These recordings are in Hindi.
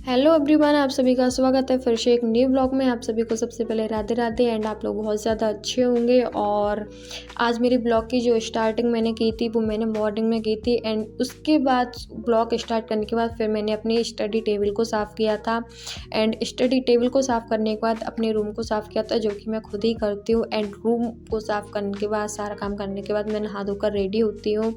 हेलो एवरीवन, आप सभी का स्वागत है फिर से एक न्यू ब्लॉग में। आप सभी को सबसे पहले राधे राधे एंड आप लोग बहुत ज़्यादा अच्छे होंगे। और आज मेरी ब्लॉग की जो स्टार्टिंग मैंने की थी वो मैंने मॉर्निंग में की थी एंड उसके बाद ब्लॉग स्टार्ट करने के बाद फिर मैंने अपनी स्टडी टेबल को साफ़ किया था। एंड स्टडी टेबल को साफ़ करने के बाद अपने रूम को साफ़ किया था, जो कि मैं खुद ही करती हूँ। एंड रूम को साफ़ करने के बाद, सारा काम करने के बाद मैं नहा धोकर रेडी होती हूँ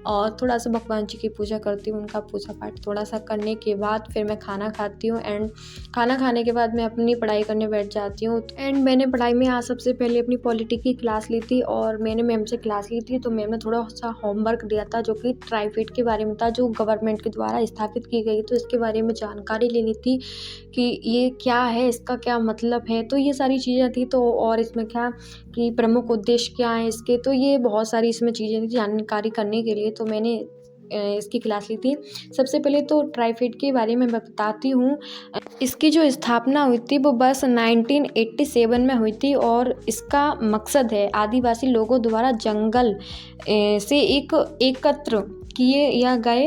और थोड़ा सा भगवान जी की पूजा करती हूँ। उनका पूजा पाठ थोड़ा सा करने के बाद फिर मैं खाना खाती हूँ एंड खाना खाने के बाद मैं अपनी पढ़ाई करने बैठ जाती हूँ। एंड मैंने पढ़ाई में आज सबसे पहले अपनी पॉलिटी की क्लास ली थी और मैंने मैम से क्लास ली थी, तो मैम ने थोड़ा सा होमवर्क दिया था जो कि ट्राइफेड के बारे में था, जो गवर्नमेंट के द्वारा स्थापित की गई। तो इसके बारे में जानकारी लेनी थी कि ये क्या है, इसका क्या मतलब है, तो ये सारी चीज़ें थी। तो और इसमें क्या कि प्रमुख उद्देश्य क्या है इसके, तो ये बहुत सारी इसमें चीज़ें थी जानकारी करने के लिए, तो मैंने इसकी क्लास ली थी। सबसे पहले तो ट्राइफेड के बारे में मैं बताती हूँ। इसकी जो स्थापना हुई थी वो बस 1987 में हुई थी और इसका मकसद है आदिवासी लोगों द्वारा जंगल से एकत्र किए या गए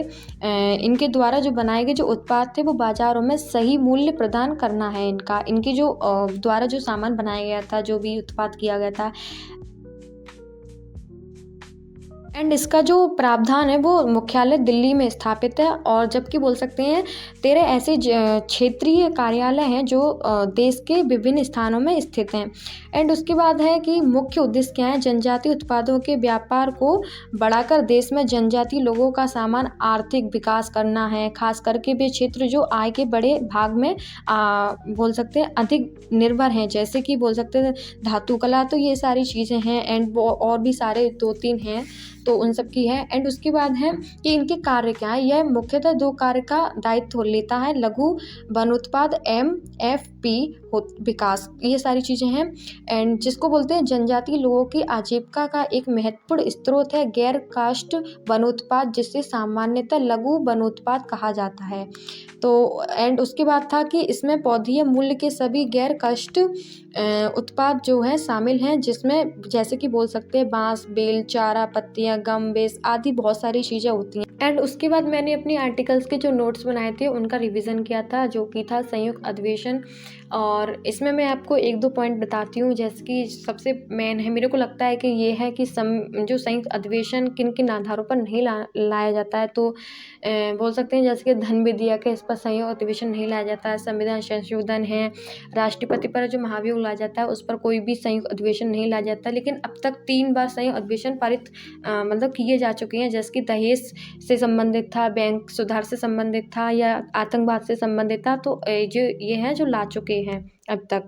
इनके द्वारा जो बनाए गए जो उत्पाद थे वो बाज़ारों में सही मूल्य प्रदान करना है। इनके जो द्वारा जो सामान बनाया गया था, जो भी उत्पाद किया गया था, एंड इसका जो प्रावधान है वो मुख्यालय दिल्ली में स्थापित है। और जबकि बोल सकते हैं 13 ऐसे क्षेत्रीय कार्यालय हैं जो देश के विभिन्न स्थानों में स्थित हैं। एंड उसके बाद है कि मुख्य उद्देश्य क्या है, जनजातीय उत्पादों के व्यापार को बढ़ाकर देश में जनजातीय लोगों का सामान आर्थिक विकास करना है। खास करके वे क्षेत्र जो आय के बड़े भाग में बोल सकते हैं अधिक निर्भर हैं, जैसे कि बोल सकते हैं धातु कला, तो ये सारी चीज़ें हैं। एंड वो और भी सारे 2-3 हैं, तो उन सब की है। एंड उसके बाद है कि इनके कार्य क्या है। यह मुख्यतः 2 कार्य का दायित्व लेता है, लघु वन उत्पाद MFP विकास, ये सारी चीज़ें हैं। एंड जिसको बोलते हैं जनजातीय लोगों की आजीविका का एक महत्वपूर्ण स्रोत है गैर कास्ट वनोत्पाद, जिसे सामान्यतः लघु वनोत्पाद कहा जाता है। तो एंड उसके बाद था कि इसमें पौधीय मूल्य के सभी गैर कास्ट उत्पाद जो हैं शामिल हैं, जिसमें जैसे कि बोल सकते हैं बांस, बेल, चारा, पत्तियां, गम, बेस आदि बहुत सारी चीज़ें होती हैं। एंड उसके बाद मैंने अपनी आर्टिकल्स के जो नोट्स बनाए थे उनका रिवीजन किया था, जो कि था संयुक्त अधिवेशन। और इसमें मैं आपको 1-2 पॉइंट बताती हूँ, जैसे कि सबसे मेन है, मेरे को लगता है कि ये है कि जो संयुक्त अधिवेशन किन किन आधारों पर नहीं लाया जाता है। तो बोल सकते हैं जैसे कि धन विधेयक है, इस पर संयुक्त अधिवेशन नहीं लाया जाता है। संविधान संशोधन है, राष्ट्रपति पर जो महाभियोग लाया जाता है उस पर कोई भी संयुक्त अधिवेशन नहीं लाया जाता। लेकिन अब तक 3 बार संयुक्त अधिवेशन पारित मतलब किए जा चुके हैं, जैसे कि दहेज से संबंधित था, बैंक सुधार से संबंधित था या आतंकवाद से संबंधित था। तो जो ये हैं जो ला चुके हैं अब तक।